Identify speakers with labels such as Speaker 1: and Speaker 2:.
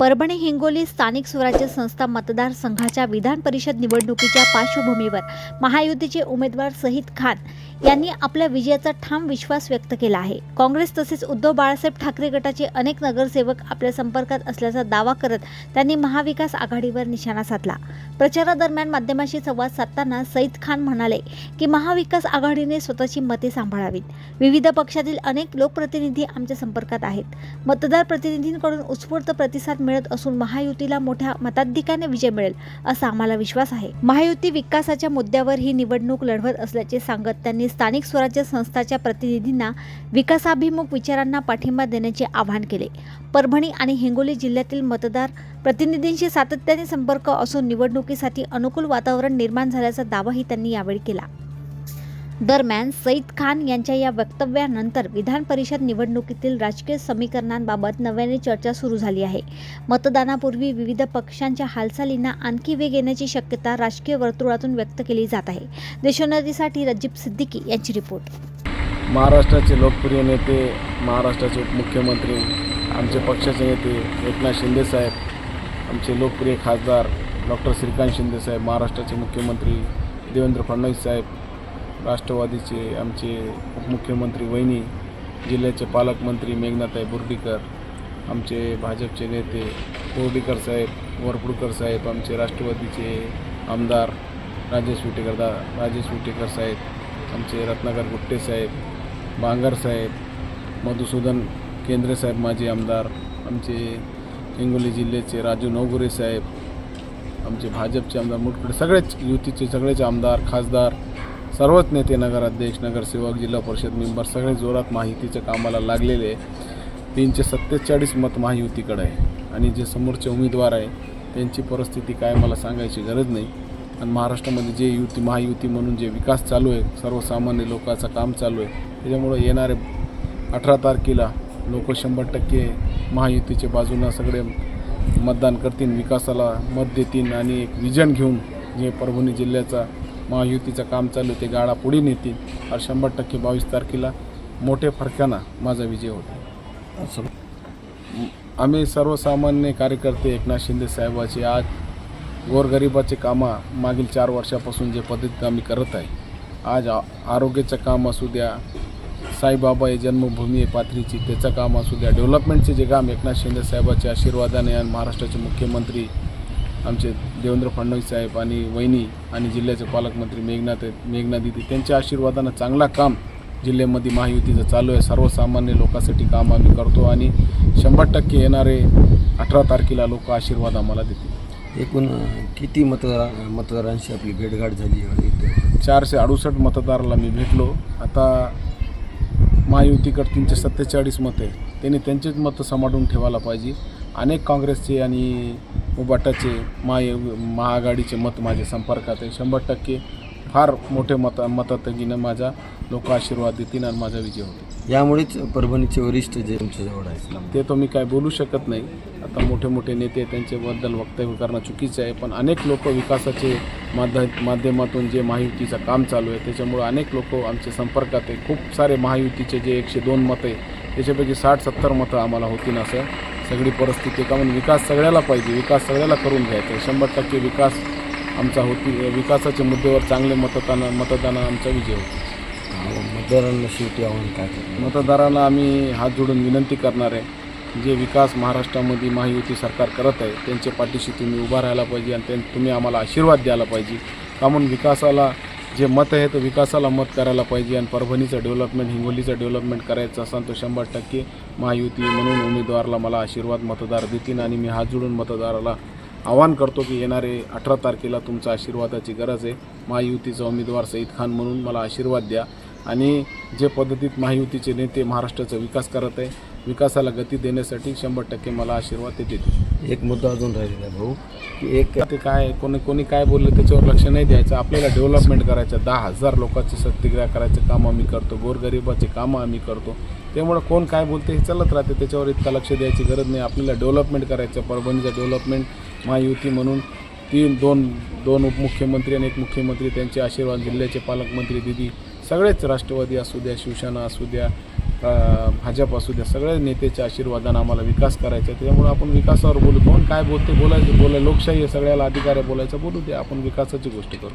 Speaker 1: परभणी हिंगोली स्थानिक स्वराज्य संस्था मतदारसंघाच्या विधान परिषद निवडणुकीच्या पार्श्वभूमीवर महायुतीचे उमेदवार सईद खान यांनी आपल्या विजयाचा ठाम विश्वास व्यक्त केला आहे। काँग्रेस तसेच उद्धव बाळासाहेब ठाकरे गटाचे अनेक नगरसेवक आपल्या संपर्कात असल्याचा दावा करत त्यांनी महाविकास आघाडीवर निशाणा साधला। प्रचारादरम्यान माध्यमांशी संवाद साधताना सईद खान म्हणाले की महाविकास आघाडीने स्वतःची मते सांभाळावीत। विविध पक्षातील अनेक लोकप्रतिनिधी आमच्या संपर्कात आहेत। मतदार प्रतिनिधींकडून उत्स्फूर्त प्रतिसाद मिळत असून महायुतीला मोठ्या मताधिक्याने विजय मिळेल असा आम्हाला विश्वास आहे। महायुती विकासाच्या मुद्द्यावर ही निवडणूक लढवत असल्याचे सांगत त्यांनी स्थानिक स्वराज्य संस्थांच्या प्रतिनिधींना विकासाभिमुख विचारांना पाठिंबा देण्याचे आवाहन केले। परभणी आणि हिंगोली जिल्ह्यातील मतदार प्रतिनिधींशी सातत्याने संपर्क असून निवडणुकीसाठी अनुकूल वातावरण निर्माण झाल्याचा दावाही त्यांनी यावेळी केला। दरम्यान सईद खान यांच्या या वक्तव्यानंतर विधान परिषद निवडणुकीतील राजकीय समीकरणांबाबत नव्याने चर्चा सुरू झाली आहे। मतदानापूर्वी विविध पक्षांच्या हालचालींना आणखी वेग येण्याची शक्यता राजकीय वर्तुळातून व्यक्त केली जात आहे। देशोन्नतीसाठी रजीब सिद्दीकी यांची रिपोर्ट।
Speaker 2: महाराष्ट्राचे लोकप्रिय नेते, महाराष्ट्राचे उपमुख्यमंत्री, आमचे पक्षाचे नेते एकनाथ शिंदे साहेब, आमचे लोकप्रिय खासदार डॉक्टर श्रीकांत शिंदे साहेब, महाराष्ट्राचे मुख्यमंत्री देवेंद्र फडणवीस साहेब, राष्ट्रवादीचे आमचे उपमुख्यमंत्री वहिनी, जिल्ह्याचे पालकमंत्री मेघनाताई बोर्डीकर, आमचे भाजपचे नेते बोर्डीकर साहेब, वरपुडकर साहेब, आमचे राष्ट्रवादीचे आमदार राजेश विटेकर साहेब, आमचे रत्नाकर गुट्टे साहेब, बांगर साहेब, मधुसूदन केंद्रे साहेब माजी आमदार, आमचे हिंगोली जिल्ह्याचे राजू नवगुरे साहेब, आमचे भाजपचे आमदार मुटकुळे, सगळेच युतीचे सगळेच आमदार खासदार, सर्वच नेते, नगराध्यक्ष, नगरसेवक, जिल्हा परिषद मेंबर सगळे जोरात महायुतीच्या कामाला लागलेले। 347 मत महायुतीकडे आहे आणि जे समोरचे उमेदवार आहे त्यांची परिस्थिती काय मला सांगायची गरज नाही। आणि महाराष्ट्रामध्ये जे महायुती म्हणून जे विकास चालू आहे, सर्वसामान्य लोकांचं काम चालू आहे, त्याच्यामुळे येणारे 18 तारखेला लोक 100% महायुतीच्या बाजूनं सगळे मतदान करतील, विकासाला मत देतील आणि एक विजन घेऊन जे परभणी जिल्ह्याचा महायुतीचं काम चालू आहे ते गाडा पुढे नेतील आणि 100% 22 तारखेला मोठ्या फरकानं माझा विजय होतो। आम्ही सर्वसामान्य कार्यकर्ते एकनाथ शिंदे साहेबाचे आज गोरगरिबाचे कामं मागील 4 वर्षापासून जे पद्धतीत आम्ही करत आहे, आज आरोग्याचं काम असू द्या, साईबाबा हे जन्मभूमी आहे पाथरीची त्याचं काम असू द्या, डेव्हलपमेंटचे जे काम एकनाथ शिंदे साहेबाच्या आशीर्वादाने आणि महाराष्ट्राचे मुख्यमंत्री आमचे देवेंद्र फडणवीस साहेब आणि वहिनी आणि जिल्ह्याचे पालकमंत्री मेघना दिदी त्यांच्या आशीर्वादानं चांगला काम जिल्ह्यामध्ये महायुतीचं चालू आहे। सर्वसामान्य लोकांसाठी काम आम्ही करतो आणि 100% येणारे 18 तारखेला लोक आशीर्वाद आम्हाला देतील।
Speaker 3: एकूण किती मतदारांशी आपली भेटगाठ झाली?
Speaker 2: 468 मतदाराला मी भेटलो। आता महायुतीकडे 347 मत आहे, त्यांनी त्यांचेच मतं सांभाळून ठेवायला पाहिजे। अनेक काँग्रेसचे आणि उबाटाचे महाआघाडीचे मत माझ्या संपर्कात आहे। 100% फार मोठे मतातगीनं माझा लोक आशीर्वाद देतील आणि माझा विजय होतो।
Speaker 3: यामुळेच परभणीचे वरिष्ठ जे तुमच्याजवळ आहेत
Speaker 2: ते तो मी काय बोलू शकत नाही। आता मोठे मोठे नेते त्यांच्याबद्दल वक्तव्य करणं चुकीचं आहे, पण अनेक लोक विकासाचे माध्यमातून जे महायुतीचं काम चालू आहे त्याच्यामुळे अनेक लोक आमच्या संपर्कात आहे। खूप सारे महायुतीचे जे 102 मतं आहे त्याच्यापैकी 60-70 मतं आम्हाला होतील असं सगळी परिस्थिती का म्हणून विकास सगळ्याला पाहिजे, विकास सगळ्याला करून घ्यायचा। 100% विकास आमचा होती, विकासाच्या मुद्द्यावर चांगले मतदान आमचा विजय होतो।
Speaker 3: मतदारांना शेवटी आव्हान काय करणार?
Speaker 2: मतदारांना आम्ही हात जोडून विनंती करणार आहे, जे विकास महाराष्ट्रामध्ये महायुती सरकार करत आहे त्यांच्या पाठीशी तुम्ही उभा राहायला पाहिजे आणि तुम्ही आम्हाला आशीर्वाद द्यायला पाहिजे। का म्हणून विकासाला जे मत आहे तर विकासाला मत करायला पाहिजे आणि परभणीचं डेव्हलपमेंट, हिंगोलीचं डेव्हलपमेंट करायचं असेल तर 100% महायुती म्हणून उमेदवाराला मला आशीर्वाद मतदार देतील आणि मी हात जोडून मतदाराला आवाहन करतो की येणारे 18 तारखेला तुमचा आशीर्वादाची गरज आहे। महायुतीचा उमेदवार सईद खान म्हणून मला आशीर्वाद द्या आणि जे पद्धतीत महायुतीचे नेते महाराष्ट्राचा विकास करत आहे, विकासाला गती देण्यासाठी 100% मला आशीर्वाद ते देतील।
Speaker 3: एक मुद्दा अजून राहिलेला भाऊ की
Speaker 2: ते काय कोणी काय बोललं त्याच्यावर लक्ष नाही द्यायचं। आपल्याला डेव्हलपमेंट करायचं, 10,000 लोकांची सत्याग्रह करायचं काम आम्ही करतो, गोरगरिबाचे कामं आम्ही करतो, त्यामुळे कोण काय बोलते हे चालत राहते, त्याच्यावर इतका लक्ष द्यायची गरज नाही। आपल्याला डेव्हलपमेंट करायचं, परभणीचं डेव्हलपमेंट महायुती म्हणून दोन उपमुख्यमंत्री आणि एक मुख्यमंत्री त्यांचे आशीर्वाद, जिल्ह्याचे पालकमंत्री दिदी सगळेच राष्ट्रवादी असू द्या, शिवसेना असू द्या, भाजप असू द्या, सगळ्या नेत्याच्या आशीर्वादानं आम्हाला विकास करायचा आहे. त्यामुळे आपण विकासावर बोलू. कोण काय बोलते बोलायचं लोकशाही आहे, सगळ्याला अधिकार आहे बोलायचं, बोलू द्या. आपण विकासाची गोष्ट करू.